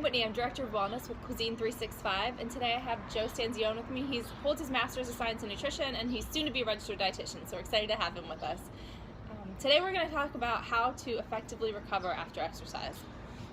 I'm Whitney. I'm Director of Wellness with Cuisine 365, and today I have Joe Stanzione with me. He holds his Master's of Science in Nutrition, and he's soon to be a registered dietitian, so we're excited to have him with us. Today we're going to talk about how to effectively recover after exercise.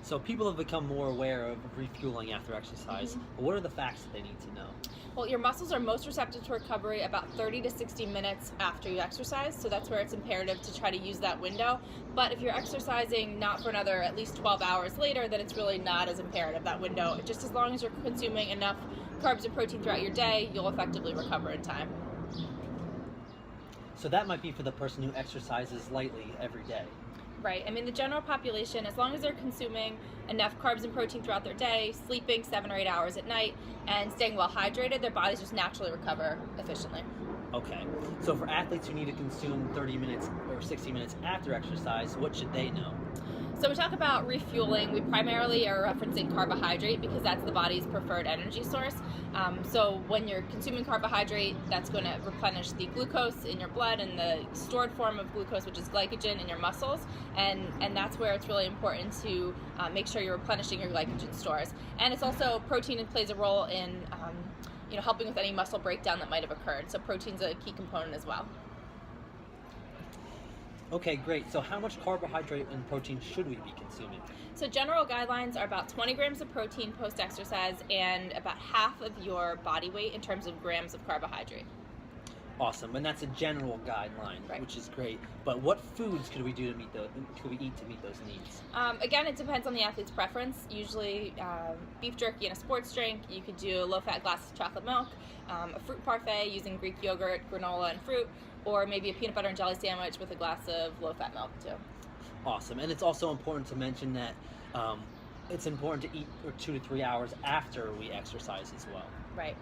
So people have become more aware of refueling after exercise. But what are the facts that they need to know? Well, your muscles are most receptive to recovery about 30 to 60 minutes after you exercise, so that's where it's imperative to try to use that window. But if you're exercising not for another at least 12 hours later, then it's really not as imperative, that window. Just as long as you're consuming enough carbs and protein throughout your day, you'll effectively recover in time. So that might be for the person who exercises lightly every day. Right. I mean, the general population, as long as they're consuming enough carbs and protein throughout their day, sleeping 7 or 8 hours at night, and staying well hydrated, their bodies just naturally recover efficiently. Okay. So for athletes who need to consume 30 minutes or 60 minutes after exercise, what should they know? So we talk about refueling. We primarily are referencing carbohydrate because that's the body's preferred energy source. So when you're consuming carbohydrate, that's going to replenish the glucose in your blood and the stored form of glucose, which is glycogen, in your muscles. And that's where it's really important to make sure you're replenishing your glycogen stores. And it's also, protein plays a role in helping with any muscle breakdown that might have occurred. So protein's a key component as well. Okay, great. So how much carbohydrate and protein should we be consuming? So general guidelines are about 20 grams of protein post-exercise and about half of your body weight in terms of grams of carbohydrate. Awesome, and that's a general guideline, Right. Which is great. But what foods could we eat to meet those needs? Again, it depends on the athlete's preference. Usually beef jerky and a sports drink. You could do a low-fat glass of chocolate milk, a fruit parfait using Greek yogurt, granola, and fruit, or maybe a peanut butter and jelly sandwich with a glass of low-fat milk too. Awesome, and it's also important to mention that it's important to eat for 2 to 3 hours after we exercise as well. Right.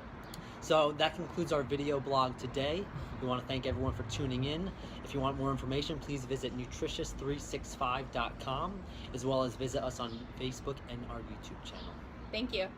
So that concludes our video blog today. We want to thank everyone for tuning in. If you want more information, please visit nutritious365.com, as well as visit us on Facebook and our YouTube channel. Thank you.